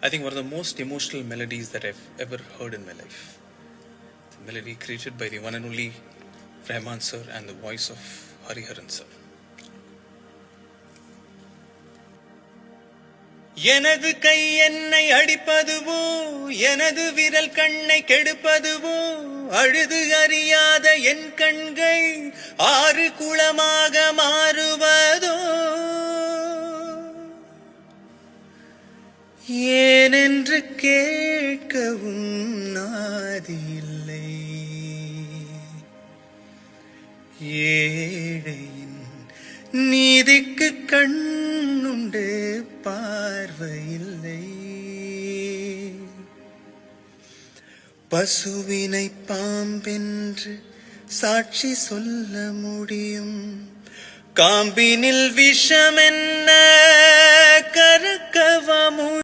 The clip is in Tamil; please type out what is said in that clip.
I think one of the most emotional melodies that I've ever heard in my life. The melody created by the one and only Rahman sir and the voice of Hariharan sir. எனது கை என்னை அடிப்பதுவோ, எனது விரல் கண்ணை கெடுப்பதுவோ, அழுது அறியாத என் கண்கள் ஆறு குளமாக மாறுவதோ, ஏனென்று கேட்கவும் நாதில்லை. ஏழையின் நீதிக்கு கண்ணுண்டு பார்வையில்லை. பசுவினை பாம்பென்று சாட்சி சொல்ல முடியும், காம்பினில் விஷம் என்ன கறக்கவ முடியும்.